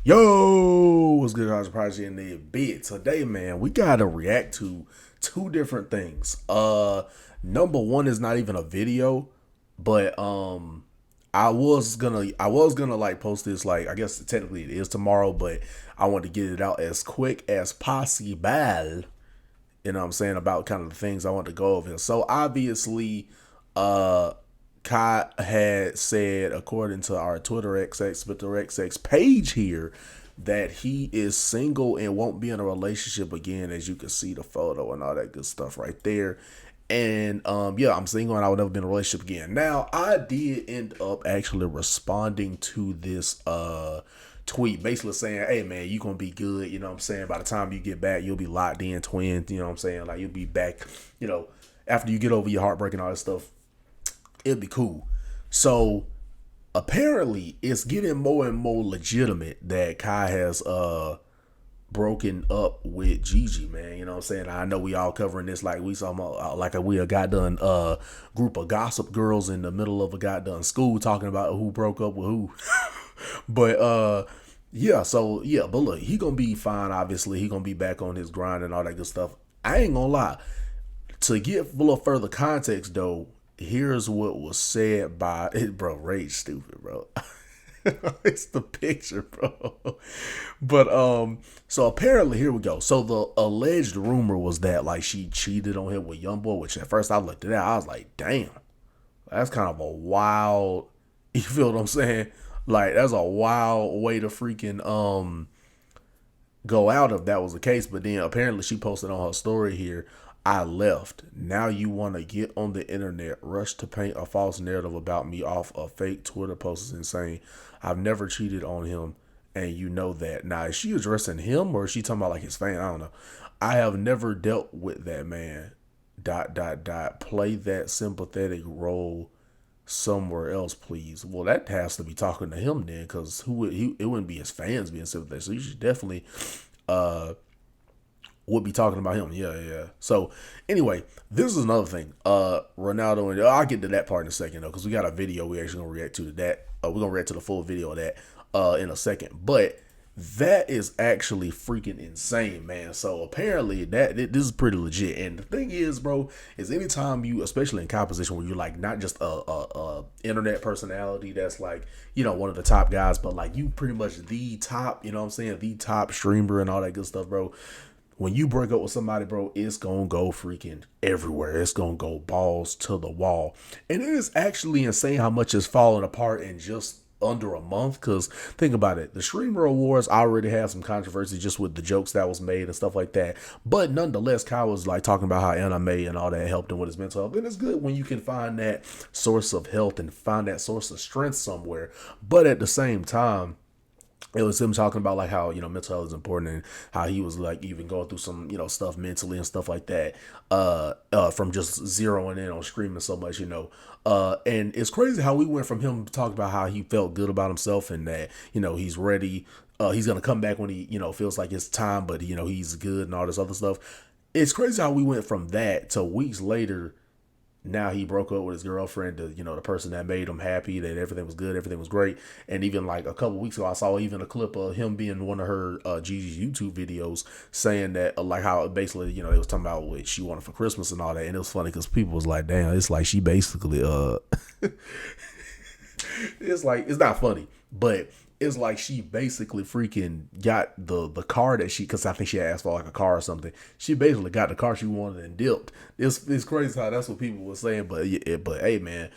Yo, what's good, guys? Project in the bit today, man. We gotta react to two different things. Number one is not even a video, but I was gonna like post this, like, I guess technically it is tomorrow, but I want to get it out as quick as possible. You know what I'm saying, about kind of the things I want to go over. So obviously, uh Kai had said, according to our Twitter XX page here, that he is single and won't be in a relationship again, as you can see the photo and all that good stuff right there. And yeah, I'm single and I will never be in a relationship again. Now, I did end up actually responding to this tweet, basically saying, hey man, you gonna be good, you know what I'm saying? By the time you get back, you'll be locked in, twins, you know what I'm saying? Like, you'll be back, after you get over your heartbreak and all that stuff, it'll be cool. So apparently it's getting more and more legitimate that Kai has broken up with Gigi, man. You know what I'm saying? I know we all covering this like we some like we a goddamn group of gossip girls in the middle of a goddamn school talking about who broke up with who. But yeah, so yeah, but look, he gonna be fine. Obviously, he gonna be back on his grind and all that good stuff. I ain't gonna lie. To give a little further context, though, here's what was said by it, bro. Rage stupid, bro. It's the picture, bro. But so apparently, here we go. So the alleged rumor was that like she cheated on him with YoungBoy, which at first I looked at that, I was like, damn, that's kind of a wild. You feel what I'm saying? Like, that's a wild way to freaking go out if that was the case. But then apparently she posted on her story here, I left. Now you want to get on the internet, rush to paint a false narrative about me off a fake Twitter post is insane. I've never cheated on him, and you know that. Now, is she addressing him or is she talking about like his fan? I don't know. I have never dealt with that man. Dot dot dot. Play that sympathetic role somewhere else, please. Well, that has to be talking to him then, because who would he? It wouldn't be his fans being sympathetic. So you should definitely would be talking about him. Yeah, yeah. So anyway, this is another thing. Ronaldo, and I'll get to that part in a second though, because we got a video we actually gonna react to that. We're gonna react to the full video of that in a second. But that is actually freaking insane, man. So apparently this is pretty legit. And the thing is, bro, is anytime you, especially in composition where you're like not just a internet personality that's like, one of the top guys, but like you pretty much the top, you know what I'm saying, the top streamer and all that good stuff, bro. When you break up with somebody, bro, it's gonna go freaking everywhere. It's gonna go balls to the wall. And it is actually insane how much is falling apart in just under a month. Because think about it, the streamer awards already had some controversy just with the jokes that was made and stuff like that. But nonetheless, Kyle was like talking about how anime and all that helped him with his mental health. And it's good when you can find that source of health and find that source of strength somewhere. But at the same time, it was him talking about like how mental health is important, and how he was like even going through some stuff mentally and stuff like that from just zeroing in on screaming so much, and it's crazy how we went from him talking about how he felt good about himself and that he's ready, he's gonna come back when he feels like it's time, but he's good and all this other stuff. It's crazy how we went from that to weeks later. Now he broke up with his girlfriend, the person that made him happy, that everything was good, everything was great. And even like a couple weeks ago, I saw even a clip of him being in one of her Gigi's YouTube videos saying that like how basically, they was talking about what she wanted for Christmas and all that. And it was funny because people was like, damn, it's like she basically, it's like, it's not funny, but it's like she basically freaking got the car that because I think she asked for like a car or something. She basically got the car she wanted and dipped. It's crazy how that's what people were saying, but hey man,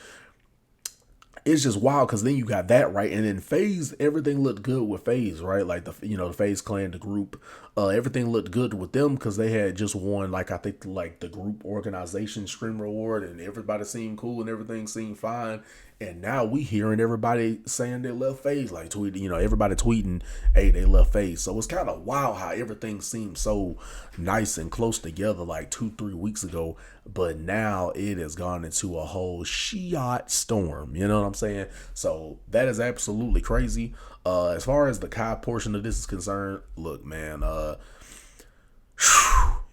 it's just wild because then you got that right, and then Faze, everything looked good with Faze, right? Like the Faze clan, the group, everything looked good with them because they had just won like I think like the group organization streamer award, and everybody seemed cool and everything seemed fine. And now we hearing everybody saying they left Faze, like tweeting, everybody tweeting, hey, they left Faze. So it's kind of wild how everything seemed so nice and close together like 2-3 weeks ago, but now it has gone into a whole shiat storm. You know what I'm saying? So that is absolutely crazy. As far as the Kai portion of this is concerned, look, man,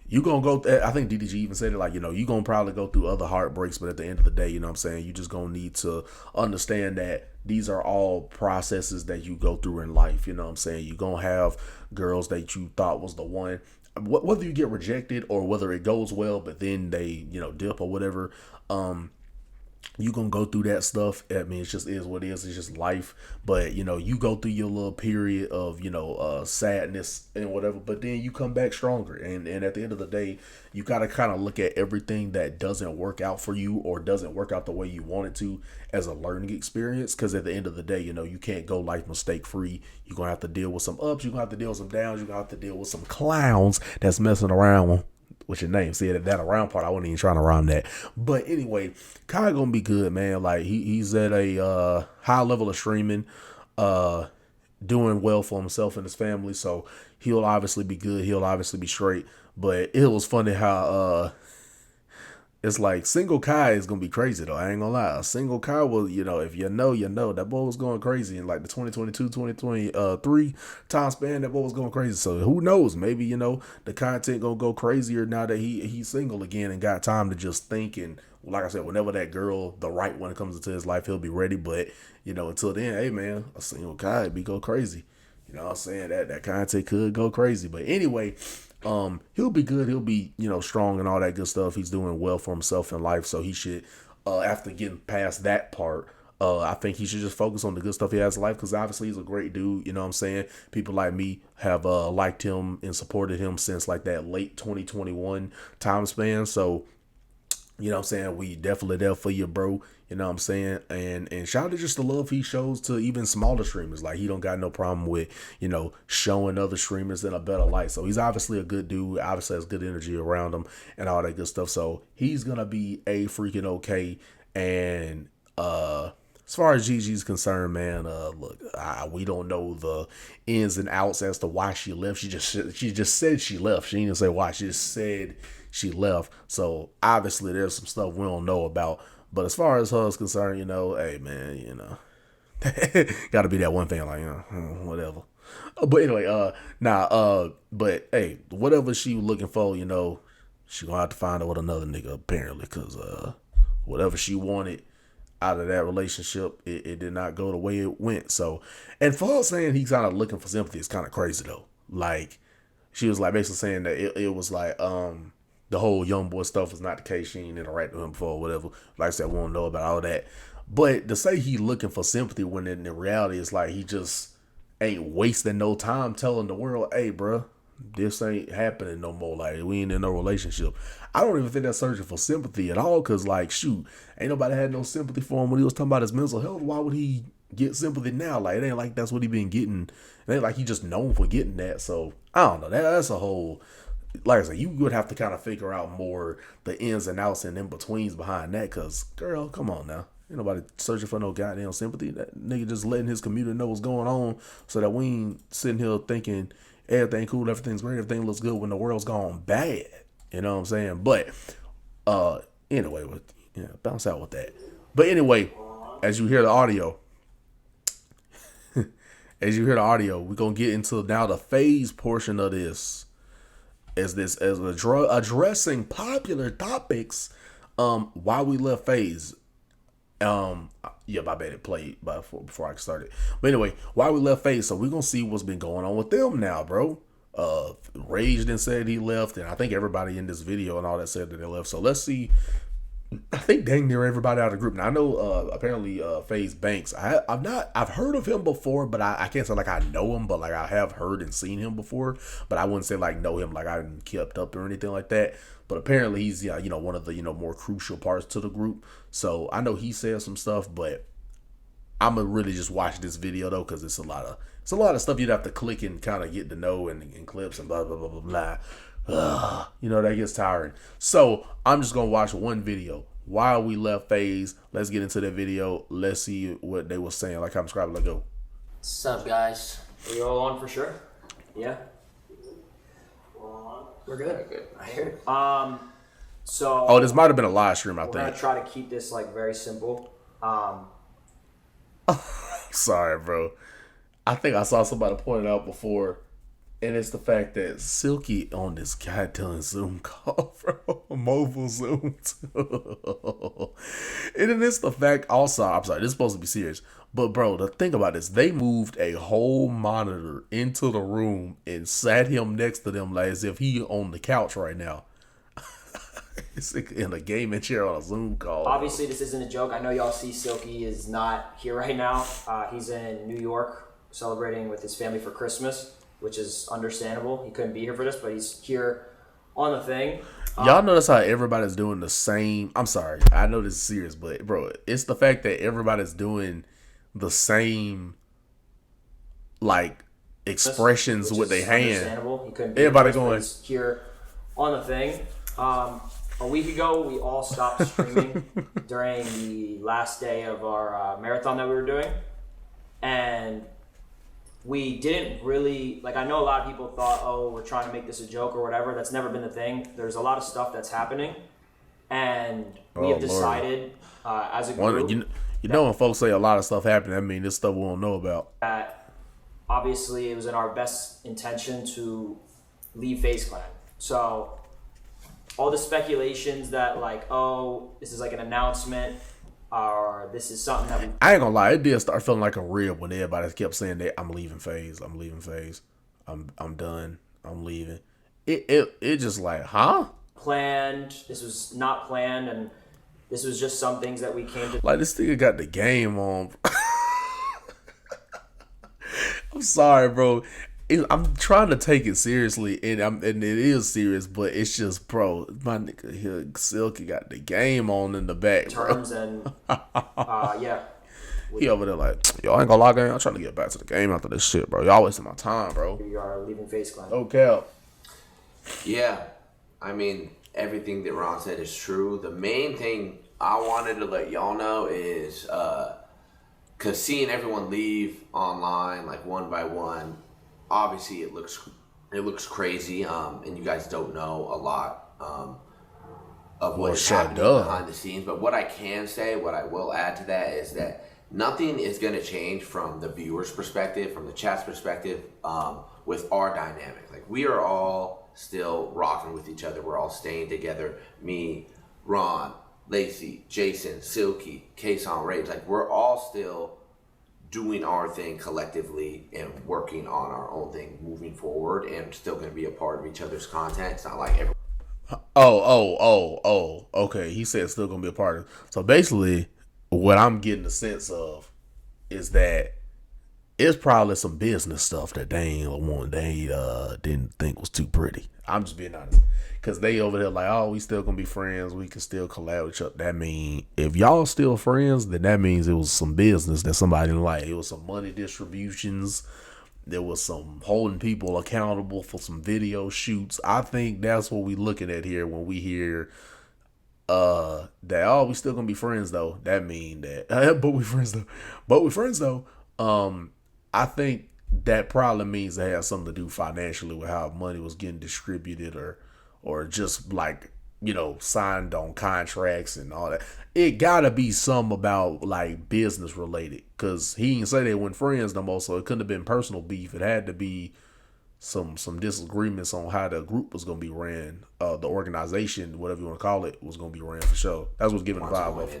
you gonna go. I think DDG even said it like, you gonna probably go through other heartbreaks, but at the end of the day, you know what I'm saying, you just gonna need to understand that these are all processes that you go through in life. You know what I'm saying? You gonna have girls that you thought was the one, whether you get rejected or whether it goes well, but then they dip or whatever. You gonna go through that stuff. I mean, it just is what it is. It's just life. But you go through your little period of sadness and whatever. But then you come back stronger. And at the end of the day, you gotta kind of look at everything that doesn't work out for you or doesn't work out the way you want it to as a learning experience. Because at the end of the day, you can't go life mistake free. You're gonna have to deal with some ups. You're gonna have to deal with some downs. You're gonna have to deal with some clowns that's messing around with your name. See, that around part, I wasn't even trying to rhyme that. But anyway, Kai gonna be good, man. Like he's at a high level of streaming, doing well for himself and his family. So he'll obviously be good. He'll obviously be straight. But it was funny how it's like single Kai is gonna be crazy though. I ain't gonna lie. Single Kai was, if you know, that boy was going crazy in like the 2022, 2023 time span. That boy was going crazy. So who knows? Maybe, the content gonna go crazier now that he's single again and got time to just think. And like I said, whenever that girl, the right one, comes into his life, he'll be ready. But, until then, hey man, a single Kai be go crazy. You know what I'm saying? That content could go crazy. But anyway, he'll be good. He'll be, strong and all that good stuff. He's doing well for himself in life. So he should, after getting past that part, I think he should just focus on the good stuff he has in life, because obviously he's a great dude. You know what I'm saying? People like me have liked him and supported him since like that late 2021 time span. So, you know what I'm saying, we definitely there for you, bro. You know what I'm saying? And shout out to just the love he shows to even smaller streamers. Like, he don't got no problem with, showing other streamers in a better light. So he's obviously a good dude, obviously has good energy around him and all that good stuff. So he's gonna be a freaking okay. And as far as Gigi's concerned, man, look, we don't know the ins and outs as to why she left. She just said she left. She didn't say why. She just said she left. So obviously there's some stuff we don't know about. But as far as her is concerned, hey man, gotta be that one thing, like, whatever. But anyway, but hey, whatever she was looking for, she gonna have to find out with another nigga apparently, because whatever she wanted out of that relationship, it did not go the way it went. So, and for her saying he's kind of looking for sympathy is kind of crazy though. Like, she was like basically saying that it was like the whole young boy stuff was not the case. She ain't interacted with him before or whatever. Like I said, we don't know about all that. But to say he looking for sympathy when in reality it's like he just ain't wasting no time telling the world, hey, bro, this ain't happening no more. Like, we ain't in no relationship. I don't even think that's searching for sympathy at all, because, like, shoot, ain't nobody had no sympathy for him when he was talking about his mental health. Why would he get sympathy now? Like, it ain't like that's what he been getting. It ain't like he just known for getting that. So, I don't know. That's a whole... Like I said, you would have to kind of figure out more the ins and outs and in-betweens behind that, because, girl, come on now. Ain't nobody searching for no goddamn sympathy. That nigga just letting his community know what's going on so that we ain't sitting here thinking everything cool, everything's great, everything looks good when the world's gone bad. You know what I'm saying? But, anyway, bounce out with that. But anyway, as you hear the audio, we're going to get into now the Faze portion of this. As addressing popular topics, why we left Faze. Yeah, my bad, it played before I started. But anyway, why we left Faze. So we're gonna see what's been going on with them now, bro. Raged and said he left, and I think everybody in this video and all that said that they left. So let's see. I think dang near everybody out of the group. Now I know apparently Faze Banks. I've heard of him before, but I can't say like I know him, but like I have heard and seen him before. But I wouldn't say like know him, like I haven't kept up or anything like that. But apparently he's one of the more crucial parts to the group. So I know he said some stuff, but I'm gonna really just watch this video though, because it's a lot of stuff you'd have to click and kind of get to know and clips and blah blah blah blah blah. That gets tiring. So I'm just gonna watch one video. While we left Faze, let's get into that video. Let's see what they were saying. Like, I'm subscribing. Let's go. What's up, guys? Are you all on for sure? Yeah. We're good. Good. I hear it. So. Oh, this might have been a live stream, I think. We're gonna try to keep this like very simple. Sorry, bro. I think I saw somebody point out before And it's the fact that Silky on this goddamn Zoom call, bro, mobile Zoom too. And then it's the fact also, I'm sorry, this is supposed to be serious. But bro, the thing about this, they moved a whole monitor into the room and sat him next to them like as if he on the couch right now. It's like in a gaming chair on a Zoom call. Obviously, this isn't a joke. I know y'all see Silky is not here right now. He's in New York celebrating with his family for Christmas, which is understandable. He couldn't be here for this, but he's here on the thing. Y'all notice how everybody's doing the same. I'm sorry, I know this is serious, but bro, it's the fact that everybody's doing the same, like, expressions Which with is their hand. understandable. He couldn't be Everybody here for going. this, but he's here on the thing. A week ago, we all stopped streaming during the last day of our marathon that we were doing, and we didn't really like. I know a lot of people thought, "Oh, we're trying to make this a joke or whatever." That's never been the thing. There's a lot of stuff that's happening, and we have decided as a group You know when folks say a lot of stuff happening, I mean this stuff we don't know about. that obviously it was in our best intention to leave Faze Clan. So all the speculations that like, oh, this is like an announcement, or this is something that we I ain't gonna lie, it did start feeling like a rib when everybody kept saying that I'm leaving Faze, I'm leaving Faze, I'm done, I'm leaving. It just like, huh? planned. This was not planned, and this was just some things that we came to. Like this nigga got the game on. I'm sorry, bro. I'm trying to take it seriously, and it is serious, but it's just, bro, my nigga here, Silky got the game on in the back, bro. Terms and yeah, He over there like, yo, I ain't gonna lie, gang. I'm trying to get back to the game after this shit, bro. Y'all wasting my time, bro. we are leaving Faze Clan. No cap. Yeah, I mean, everything that Ron said is true. The main thing I wanted to let y'all know is, because seeing everyone leave online, like one by one, obviously it looks crazy, and you guys don't know a lot of what is happening behind the scenes. But what I can say, what I will add to that is that nothing is going to change from the viewer's perspective, from the chat's perspective, with our dynamic. Like, we are all still rocking with each other. We're all staying together. Me, Ron, Lacey, Jason, Silky, Kason, Rage. Like, we're all still doing our thing collectively and working on our own thing moving forward, and still going to be a part of each other's content. It's not like every. Okay. He said still gonna be a part of. So basically, what I'm getting a sense of is that it's probably some business stuff that they didn't think was too pretty. I'm just being honest, because they over there like, oh, we still gonna be friends. We can still collab with each other. That mean if y'all still friends, then that means it was some business that somebody didn't like. It was some money distributions. There was some holding people accountable for some video shoots. I think that's what we looking at here when we hear that, oh, we still gonna be friends though. That mean that but we friends though. I think that probably means it has something to do financially with how money was getting distributed, or just like, you know, signed on contracts and all that. It gotta be some about like business related, because he didn't say they weren't friends no more, so it couldn't have been personal beef. It had to be some disagreements on how the group was gonna be ran. The organization, whatever you want to call it, was gonna be ran for sure. That's what's giving the vibe off.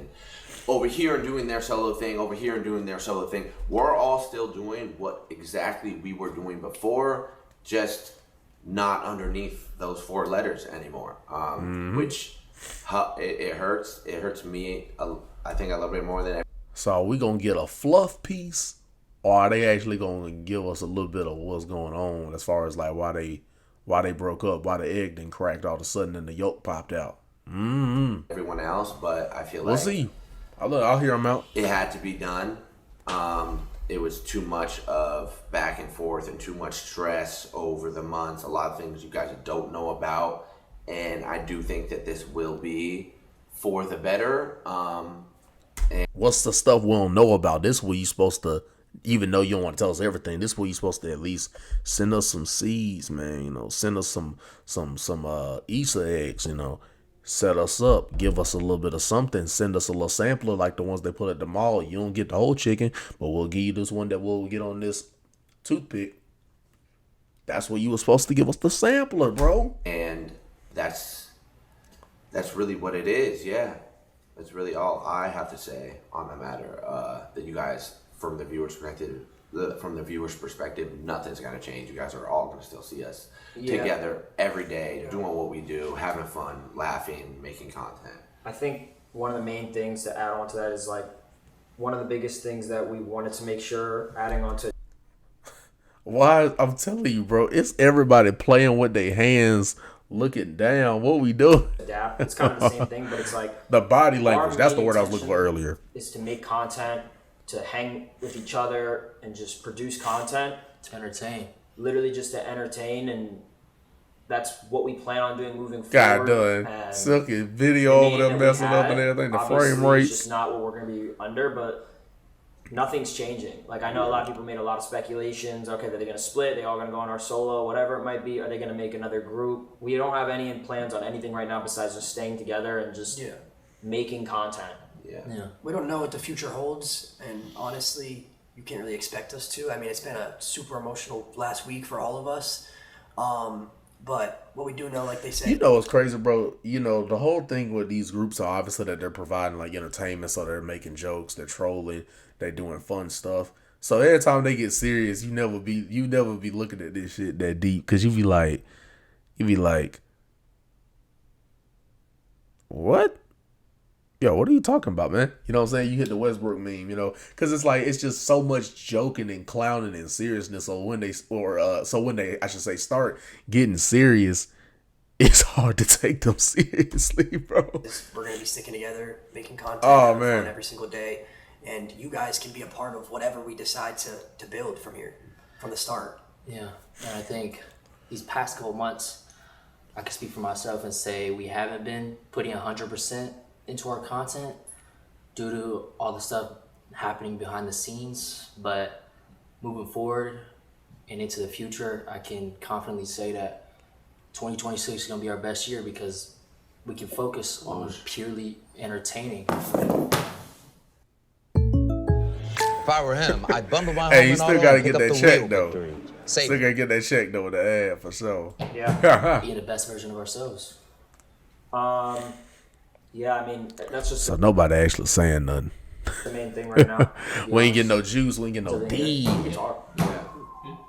Over here and doing their solo thing, over here and doing their solo thing. We're all still doing what exactly we were doing before, just not underneath those 4 letters anymore. Which it hurts. It hurts me, I think, a little bit more than ever. So are we gonna get a fluff piece, or are they actually gonna give us a little bit of what's going on as far as like why they broke up, why the egg then cracked all of a sudden and the yolk popped out? Everyone else, but I feel We'll like see. I'll hear them out. it had to be done. It was too much of back and forth and too much stress over the months. A lot of things you guys don't know about, and I do think that this will be for the better. What's the stuff we don't know about? This where you supposed to, even though you don't want to tell us everything, this where you supposed to at least send us some seeds, man. You know, send us some Easter eggs. You know, set us up, give us a little bit of something, send us a little sampler like the ones they put at the mall. You don't get the whole chicken, but we'll give you this one that we'll get on this toothpick. That's what you were supposed to give us the sampler, bro. And that's really what it is. Yeah, that's really all I have to say on the matter. That you guys, from the viewer's perspective, nothing's gonna change. You guys are all gonna still see us together every day, doing what we do, having fun, laughing, making content. I think one of the main things to add on to that is like one of the biggest things that we wanted to make sure adding on to. Why? I'm telling you, bro. It's everybody playing with their hands, looking down. What we do? Adapt. It's kind of the same thing, but it's like The body language. our That's the main word I was looking for intention earlier. is to make content, to hang with each other, and just produce content. To entertain. Literally just to entertain, and that's what we plan on doing moving God forward. done. And Silky video the over name there that we messing up had, and everything. The obviously, frame it's rates. just not what we're going to be under, but nothing's changing. Like, I know a lot of people made a lot of speculations. Okay, are they going to split? They all going to go on our solo, whatever it might be. Are they going to make another group? We don't have any plans on anything right now besides just staying together and just making content. Yeah. We don't know what the future holds, and honestly, you can't really expect us to. I mean, it's been a super emotional last week for all of us. But what we do know, like they say, You know what's crazy, bro? You know, the whole thing with these groups are obviously that they're providing like entertainment, so they're making jokes, they're trolling, they're doing fun stuff. So every time they get serious, you never be looking at this shit that deep, because you be like, what? Yo, what are you talking about, man? You know what I'm saying? You hit the Westbrook meme, you know, because it's like it's just so much joking and clowning and seriousness. So when they I should say start getting serious, it's hard to take them seriously, bro. we're going to be sticking together, making content Oh, man. fun every single day, and you guys can be a part of whatever we decide to build from here, from the start. Yeah, and I think these past couple months, I can speak for myself and say we haven't been putting 100% into our content due to all the stuff happening behind the scenes. But moving forward and into the future, I can confidently say that 2026 is going to be our best year because we can focus on purely entertaining. If I were him, I'd bundle my Hey, home you and still auto gotta and get pick up that the check, real though. victory. Still Save gotta get that check though with the ad for sure. Yeah. Being the best version of ourselves. Yeah, I mean, that's just So nobody actually saying nothing. the main thing right now. to be We ain't getting no honest. juice. We ain't getting no So D. we can talk.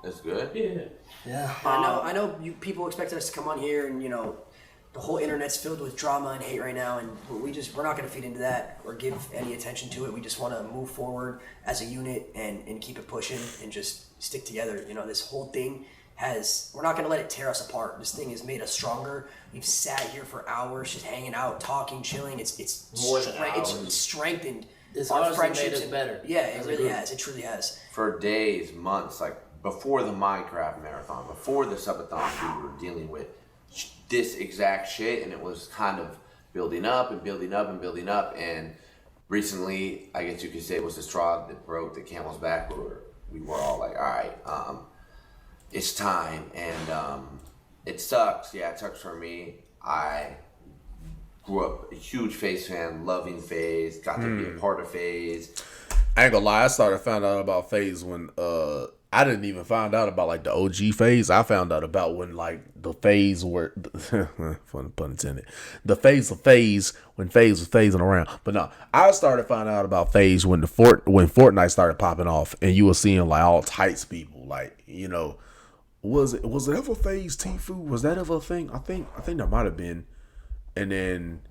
That's good. Yeah. I know you people expected us to come on here, and the whole internet's filled with drama and hate right now, and we're not going to feed into that or give any attention to it. We just want to move forward as a unit and keep it pushing and just stick together. This whole thing we're not going to let it tear us apart. This thing has made us stronger. We've sat here for hours just hanging out, talking, chilling. It's More than it's hours. strengthened It's our honestly friendships made us and- better Yeah, it as a really group. has. It truly has. For days, months, like before the Minecraft marathon, before the subathon, we were dealing with this exact shit, and it was kind of building up and building up and building up. And recently, I guess you could say it was the straw that broke the camel's back, where we were all like, all right, it's time. And it sucks. Yeah, it sucks for me. I grew up a huge Faze fan, loving Faze, got to be a part of Faze. I ain't gonna lie. I started finding out about Faze when I didn't even find out about like the OG Faze. I found out about when like the Faze were fun pun intended. The Faze of Faze when Faze was phasing around. But no, I started finding out about Faze when when Fortnite started popping off, and you were seeing like all types of people. Like, was it ever Faze Tfue? Was that ever a thing? I think there might have been. And then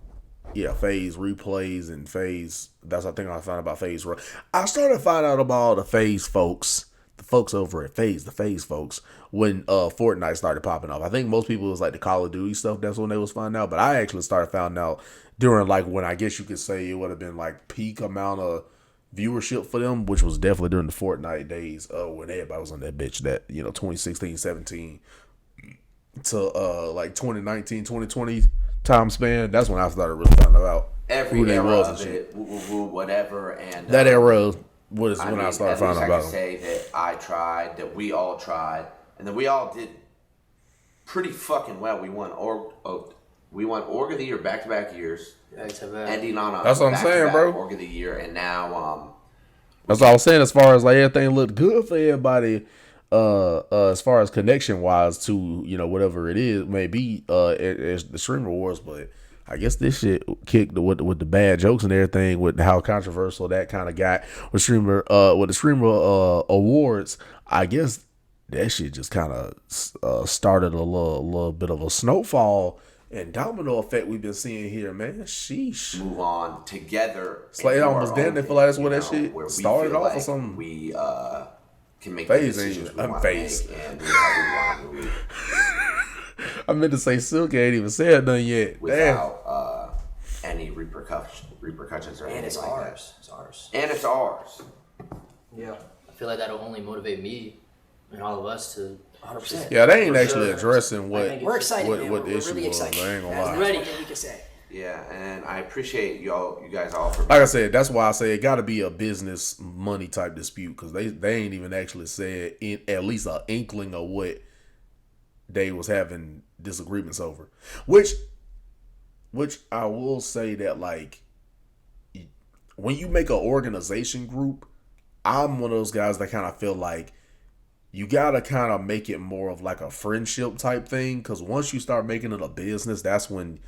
yeah, Faze replays and Faze. That's I think I found out about Faze. I started finding out about all the Faze folks, the folks over at Faze, the Faze folks, when Fortnite started popping off. I think most people was like the Call of Duty stuff. That's when they was finding out. But I actually started finding out during like when I guess you could say it would have been like peak amount of viewership for them, which was definitely during the Fortnite days when everybody was on that bitch. That 2016, 17 to like 2019, 2020 time span. That's when I started really finding out Every who they era was of and it, shit. whatever, and That era was I when I mean, started at finding least out I about can them. say that I tried, that we all tried, and that we all did pretty fucking well. We won Org of the Year back-to-back years, ending on a That's what I'm saying, back-to-back bro. Org of the Year, and now That's all I was saying. As far as like everything looked good for everybody as far as connection wise to, you know, whatever it is, maybe as the streamer wars, but I guess this shit kicked with the bad jokes and everything, with how controversial that kind of got with the streamer awards. I guess that shit just kind of started a little bit of a snowfall and domino effect we've been seeing here, man. Sheesh. Move on together. It's like it almost damn near feel like that's where that shit where we started feel off or like something. We can make Faze the decisions we I'm want to Faze. make and do how we want to move I meant to say Silk ain't even said nothing yet. without any repercussions or And anything it's like ours. It's ours. that. And it's ours. Yeah. I feel like that'll only motivate me and all of us to 100%. Yeah, they ain't For actually sure. addressing what I think We're excited, man. what the We're issue really was. excited. I ain't gonna That's lie. the only thing we can say. Yeah, and I appreciate you guys all for Like I said, that's why I say it got to be a business money type dispute, because they ain't even actually said at least an inkling of what they was having disagreements over. Which I will say that, like, when you make an organization group, I'm one of those guys that kind of feel like you gotta kind of make it more of like a friendship type thing, because once you start making it a business, that's when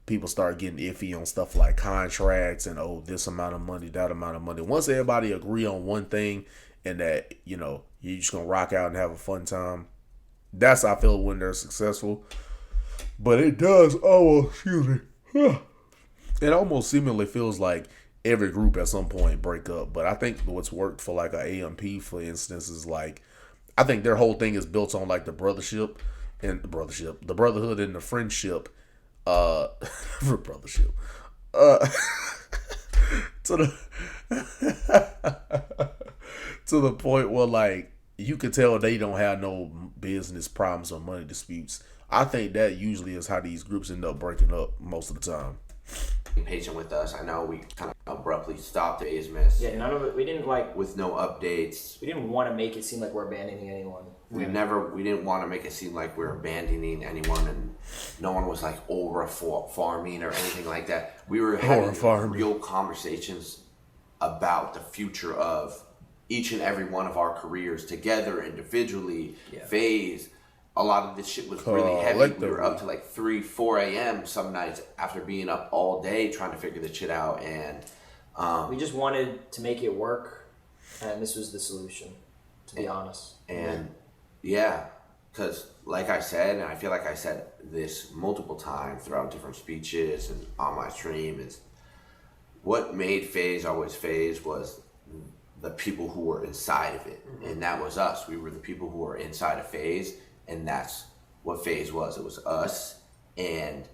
people start getting iffy on stuff like contracts and, oh, this amount of money, that amount of money. Once everybody agree on one thing and that, you know, you're just gonna rock out and have a fun time, that's, I feel, when they're successful. But it does, excuse me, it almost seemingly feels like every group at some point break up. But I think what's worked for like a AMP, for instance, is like, I think their whole thing is built on like the brotherhood and the friendship, for brothership, to the to the point where, like, you could tell they don't have no business problems or money disputes. I think that usually is how these groups end up breaking up most of the time. being patient with us. I know we kind of abruptly stopped the A's Miss Yeah, none of it. We didn't like. with no updates. We didn't want to make it seem like we're abandoning anyone. We didn't want to make it seem like we were abandoning anyone, and no one was like aura farming or anything like that. We were having real conversations about the future of each and every one of our careers together, individually. Faze. A lot of this shit was really heavy. We were up to like 3, 4 a.m. some nights after being up all day trying to figure this shit out, and we just wanted to make it work, and this was the solution, to be honest. And yeah, because like I said, and I feel like I said this multiple times throughout different speeches and on my stream, is what made Faze always Faze was the people who were inside of it. And that was us. We were the people who were inside of Faze, and that's what Faze was. It was us, and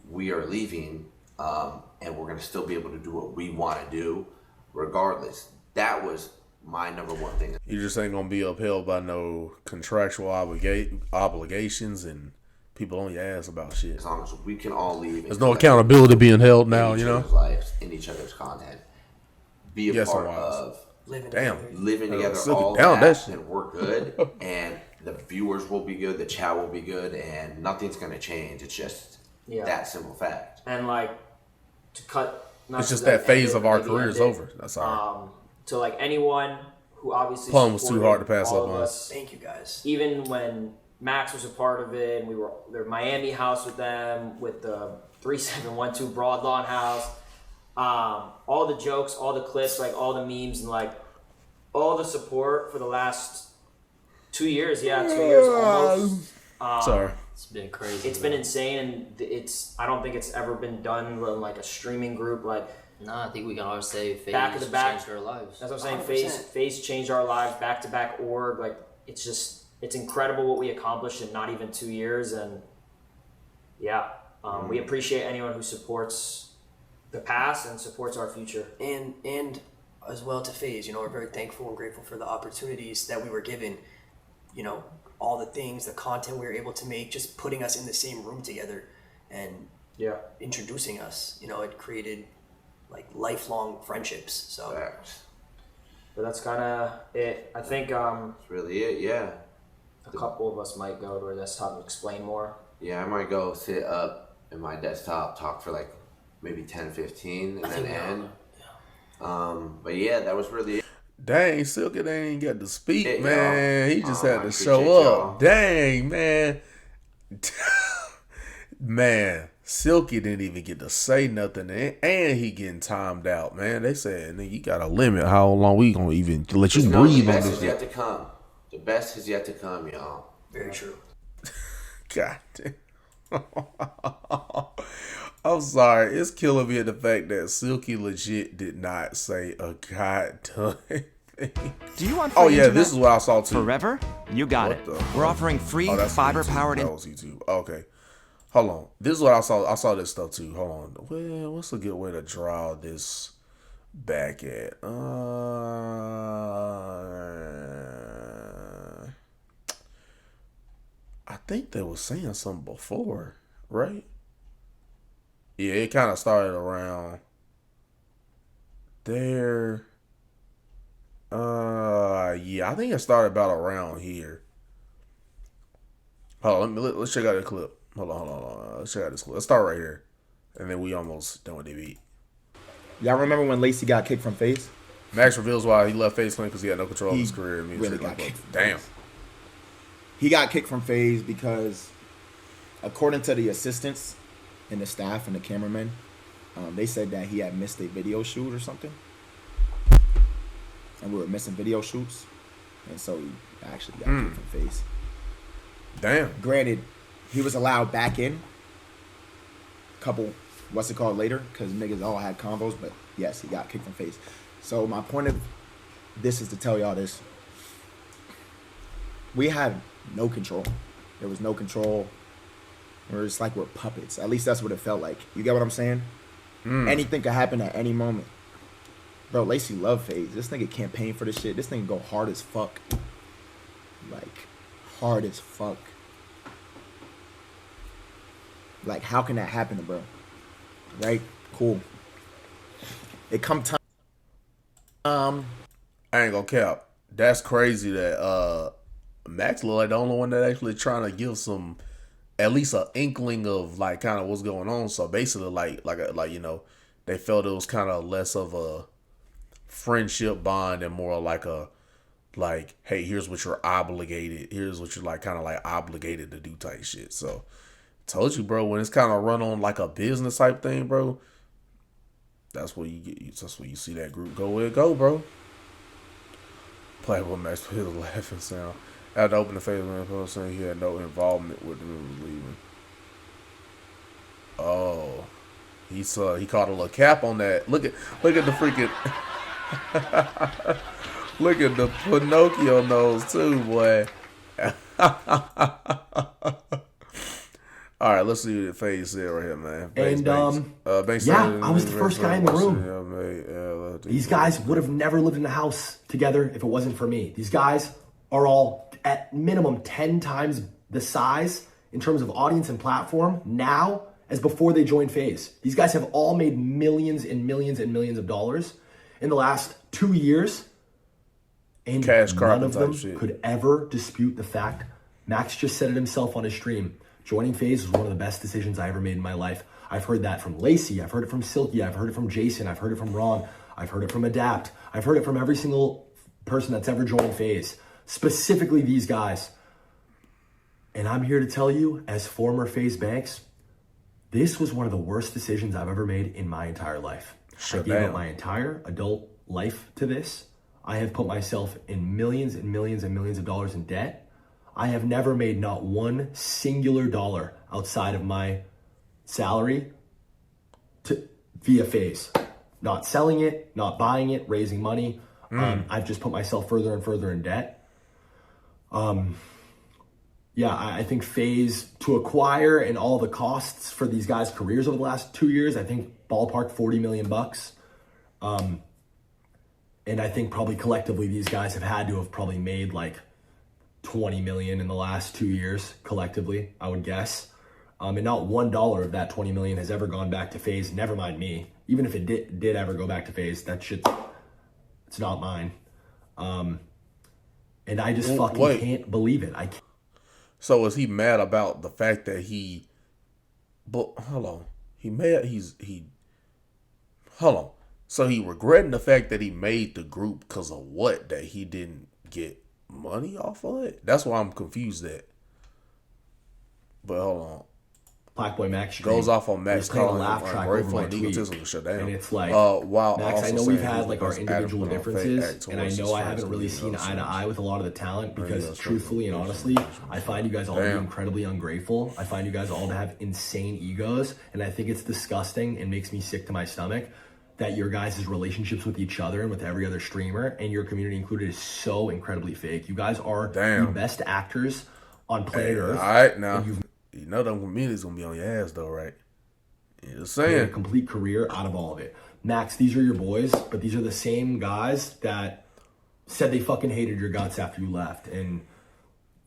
we are leaving, and we're going to still be able to do what we want to do regardless. That was my number one thing. You just ain't gonna be upheld by no contractual obligations, and people only ask about shit. As long as we can all leave. There's no accountability being held now, in you each know? other's lives, in each other's content. Be a Yes, part I was. of Living Damn. together. living together, Silky all down that, that shit. and we're good, and the viewers will be good, the chat will be good, and nothing's gonna change. It's just that simple fact. And like to cut. Not It's just to that phase end of it, our maybe careers end it, over. That's all right. To like anyone who obviously Plum was too supported hard to pass all up of on. us, Thank you guys. even when Max was a part of it, and we were their Miami house with them, with the 3712 Broad Lawn house, all the jokes, all the clips, like all the memes, and like all the support for the last 2 years. 2 years almost. Sorry. It's been crazy. It's been insane, and I don't think it's ever been done in like a streaming group. Like, Nah, I think we can always say Faze Back of the back. changed our lives. that's what I'm saying. 100%. Faze changed our lives, back to back org. Like, it's incredible what we accomplished in not even 2 years. And yeah, we appreciate anyone who supports the past and supports our future. And as well to Faze, we're very thankful and grateful for the opportunities that we were given. All the things, the content we were able to make, just putting us in the same room together and introducing us. It created like lifelong friendships. So Facts. But that's kind of it. I think That's really it. Yeah. a couple of us might go to our desktop and explain more. Yeah, I might go sit up in my desktop, talk for like maybe 10, 15, and then end. But yeah, that was really it. Dang, Silky they ain't got to speak, Yeah, man. He y'all. just I had to appreciate show y'all. up. Dang, man. Man, Silky didn't even get to say nothing, and he getting timed out, man. They said, nigga, you got a limit how long we gonna even let you Just know the breathe on best this is yet shit. to come. The best is yet to come, y'all. Very true. God damn. I'm sorry. It's killing me at the fact that Silky legit did not say a goddamn thing. Do you want Oh free yeah, internet this is what I saw too. forever? You got What it. the We're fuck? offering free Oh, that's fiber-powered YouTube. That was YouTube. Okay. Hold on. This is what I saw. I saw this stuff too. Hold on. Well, what's a good way to draw this back at? I think they was saying something before, right? Yeah, it kind of started around there. Yeah, I think it started about around here. Hold on, let's check out the clip. Hold on. Let's check out this clip. Let's start right here, and then we almost done with the beat. Y'all remember when Lacey got kicked from Faze? Max reveals why he left Faze Clan because he had no control of He his career in music. really got kicked from Damn. Faze. He got kicked from Faze because, according to the assistants and the staff and the cameramen, they said that he had missed a video shoot or something. And we were missing video shoots. And so he actually got kicked from Faze. Damn. Granted, he was allowed back in later, because niggas all had combos, but yes, he got kicked from Faze. So my point of this is to tell y'all this. We had no control. There was no control. We're just like we're puppets. At least that's what it felt like. You get what I'm saying? Anything could happen at any moment. Bro, Lacey love Faze. This nigga campaign for this shit. This nigga go hard as fuck. Like, hard as fuck. Like, how can that happen to bro? Right? Cool. It come time. I ain't gonna cap. That's crazy that Max look like the only one that actually trying to give some, at least an inkling of like kind of what's going on. So basically, like you know, they felt it was kind of less of a friendship bond and more like a like, hey, here's what you're obligated. Here's what you're like kind of like obligated to do type shit. So told you, bro, when it's kind of run on like a business type thing, bro. That's where you get. That's where you see that group go where it go, bro. Play with Max for his laughing sound. After opening the face, man, saying he had no involvement with them leaving. Oh, he caught a little cap on that. Look at the freaking. Look at the Pinocchio nose too, boy. All right, let's see what Faze said right here, man. Banks I was the first guy in the room. These guys would have never lived in a house together if it wasn't for me. These guys are all at minimum 10 times the size in terms of audience and platform now as before they joined Faze. These guys have all made millions and millions and millions of dollars in the last 2 years. And none of them could ever dispute the fact. Max just said it himself on his stream. Joining Faze was one of the best decisions I ever made in my life. I've heard that from Lacey. I've heard it from Silky. I've heard it from Jason. I've heard it from Ron. I've heard it from Adapt. I've heard it from every single person that's ever joined Faze. Specifically these guys. And I'm here to tell you, as former Faze Banks, this was one of the worst decisions I've ever made in my entire life. I gave up my entire adult life to this. I have put myself in millions and millions and millions of dollars in debt. I have never made not one singular dollar outside of my salary via Faze. Not selling it, not buying it, raising money. I've just put myself further and further in debt. I think Faze to acquire and all the costs for these guys' careers over the last 2 years, I think ballpark $40 million bucks. And I think probably collectively these guys have had to have probably made like 20 million in the last 2 years collectively, I would guess. And not $1 of that 20 million has ever gone back to Faze. Never mind me. Even if it did ever go back to Faze, that shit, it's not mine. And I just fucking can't believe it. I can't. So is he mad about the fact that hold on. Hold on. So he regretting the fact that he made the group because of what? That he didn't get money off of it? That's why I'm confused at. But hold on. Black Boy Max Goes off on Max he's playing a calling him laugh track over ungrateful my and tweet. egotism to shut down. And it's like, while Max, I also know we've saying had he's like the our best individual actor on fake differences, act and I towards know his I friends haven't really to seen be eye to eye with a lot of the talent because that's truthfully and honestly, I find you guys all to be Damn. incredibly ungrateful. I find you guys all to have insane egos, and I think it's disgusting and makes me sick to my stomach that your guys' relationships with each other and with every other streamer and your community included is so incredibly fake. You guys are the best actors on planet Earth. All right, now and you've you know them communities gonna be on your ass though, right? You just made a saying. complete career out of all of it. Max, these are your boys, but these are the same guys that said they fucking hated your guts after you left. And,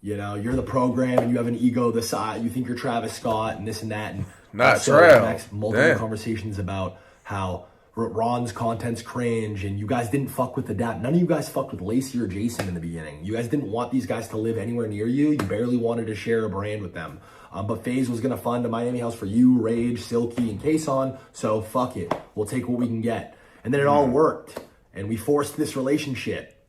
you know, you're the program and you have an ego the size. You think you're Travis Scott and this and that. And Not also, Trav. Max, multiple Damn. conversations about how Ron's content's cringe and you guys didn't fuck with the dap. None of you guys fucked with Lacey or Jason in the beginning. You guys didn't want these guys to live anywhere near you. You barely wanted to share a brand with them. But Faze was going to fund a Miami house for you, Rage, Silky, and Kason. So fuck it. We'll take what we can get. And then it all worked. And we forced this relationship.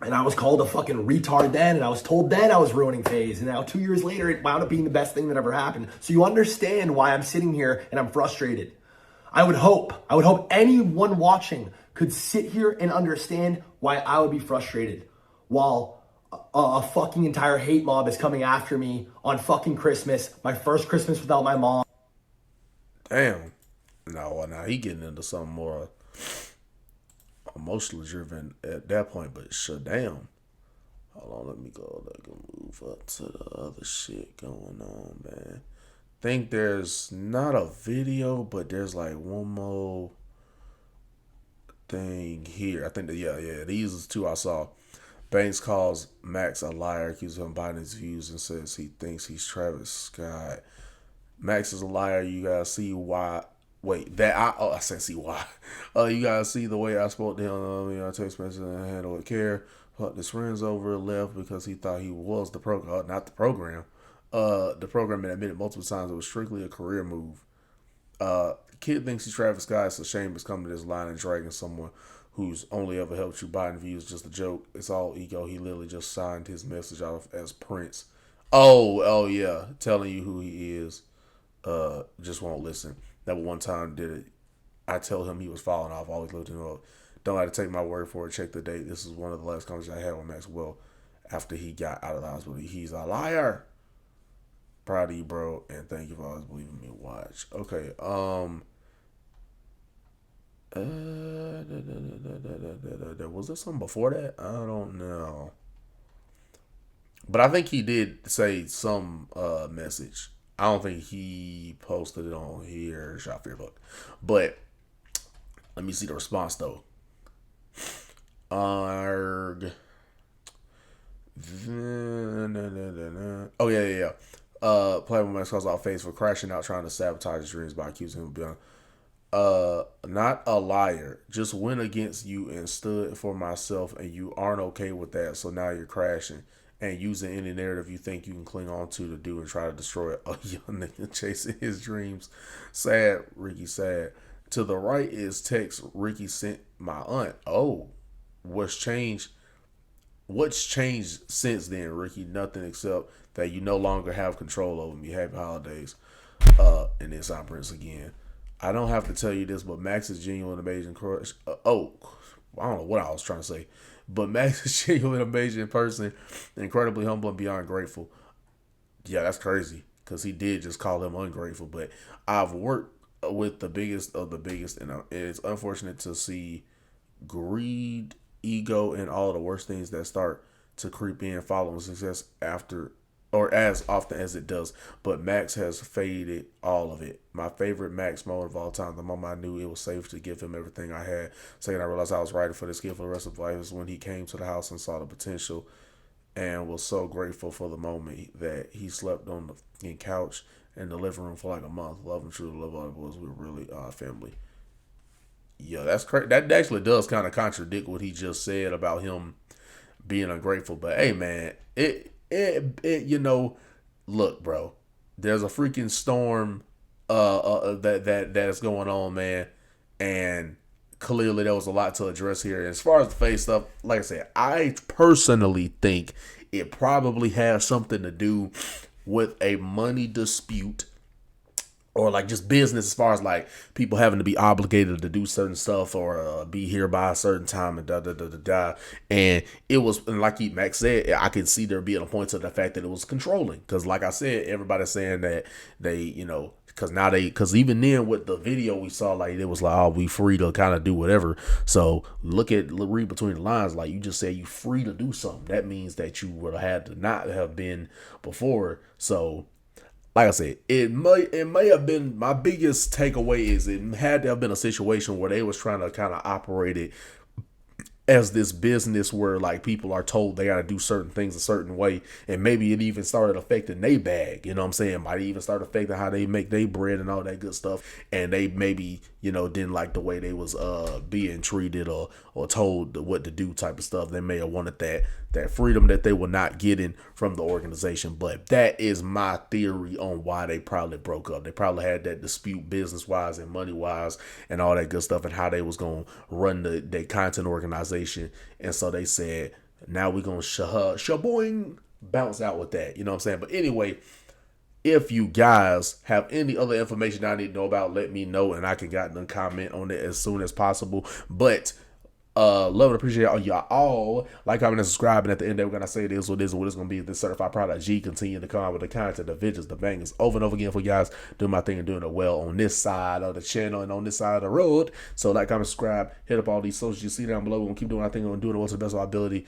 And I was called a fucking retard then. And I was told then I was ruining Faze. And now 2 years later, it wound up being the best thing that ever happened. So you understand why I'm sitting here and I'm frustrated. I would hope anyone watching could sit here and understand why I would be frustrated while a fucking entire hate mob is coming after me on fucking Christmas, my first Christmas without my mom. Damn. No, now he getting into something more emotionally driven at that point, but shut down. Hold on, let me move up to the other shit going on, man. Think there's not a video, but there's like one more thing here. I think that these are two I saw. Banks calls Max a liar, accuses him of buying his views, and says he thinks he's Travis Scott. Max is a liar. You gotta see why. Wait, I said see why. You gotta see the way I spoke to him. Text message and handle with care. Fucked his friends over, left because he thought he was the program, not the program. The program had admitted multiple times it was strictly a career move. The kid thinks he's Travis Scott. It's a shame it's coming to this line and dragging someone who's only ever helped you buy views. Just a joke. It's all ego. He literally just signed his message off as Prince. Oh yeah, telling you who he is. Just won't listen. That one time did it. I tell him he was falling off. Always looked him up. Don't have to take my word for it. Check the date. This is one of the last conversations I had with Maxwell after he got out of the hospital. He's a liar. Proud of you, bro, and thank you for always believing me. Watch. Okay. Was there something before that? I don't know. But I think he did say some message. I don't think he posted it on here. Shop Fear Book. But let me see the response though. Arg. Oh yeah. Playboy Max calls out Faze for crashing out trying to sabotage his dreams by accusing him of being not a liar. Just went against you and stood for myself, and you aren't okay with that. So now you're crashing and using any narrative you think you can cling on to do and try to destroy a young nigga chasing his dreams. Sad, Ricky, sad. To the right is text Ricky sent my aunt. Oh, what's changed? What's changed since then, Ricky? Nothing except that you no longer have control over me. Happy holidays. And then Sign Prince again. I don't have to tell you this, but Max is genuine, amazing crush. I don't know what I was trying to say. But Max is genuine, amazing person, incredibly humble and beyond grateful. Yeah, that's crazy because he did just call him ungrateful. But I've worked with the biggest of the biggest, and it's unfortunate to see greed, ego, and all of the worst things that start to creep in following success after or as often as it does. But Max has faded all of it. My favorite Max moment of all time, the moment I knew it was safe to give him everything I had. Second, I realized I was writing for this kid for the rest of life is when he came to the house and saw the potential and was so grateful for the moment that he slept on the couch in the living room for like a month. Love him truly, love all the boys. We were really family. Yeah, that's crazy. That actually does kind of contradict what he just said about him being ungrateful. But hey, man, it look, bro, there's a freaking storm that's going on, man, and clearly there was a lot to address here. As far as the Faze stuff, like I said, I personally think it probably has something to do with a money dispute, or like just business, as far as like people having to be obligated to do certain stuff, or be here by a certain time, and da. And it was, and like Max said, I could see there being a point to the fact that it was controlling, because like I said, everybody's saying that they, because even then with the video we saw, like it was like, oh, we free to kind of do whatever. So read between the lines, like you just said, you free to do something. That means that you would have had to not have been before. So like I said, it may have been, my biggest takeaway is it had to have been a situation where they was trying to kind of operate it as this business where like people are told they got to do certain things a certain way, and maybe it even started affecting their bag, you know what I'm saying? Might even start affecting how they make their bread and all that good stuff, and they maybe, didn't like the way they was being treated or told what to do type of stuff. They may have wanted that freedom that they were not getting from the organization. But that is my theory on why they probably broke up. They probably had that dispute business wise and money wise and all that good stuff, and how they was gonna run their content organization. And so they said, now we're gonna shaboing bounce out with that, you know what I'm saying? But anyway, if you guys have any other information I need to know about, let me know, and I can comment on it as soon as possible. But love and appreciate y'all like, comment, and subscribe. And at the end, we're gonna say it is what it is, and what it's gonna be. This certified product G, continue to come out with the content, the videos, the bangers, over and over again for you guys. Doing my thing and doing it well on this side of the channel and on this side of the road. So like, comment, subscribe, hit up all these socials you see down below. We're gonna keep doing our thing and doing it what's the best of our ability.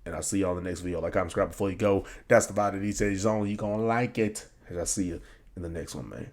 And I'll see y'all in the next video. Like, comment, subscribe before you go. That's the vibe of these days on. You gonna like it. And I'll see you in the next one, man.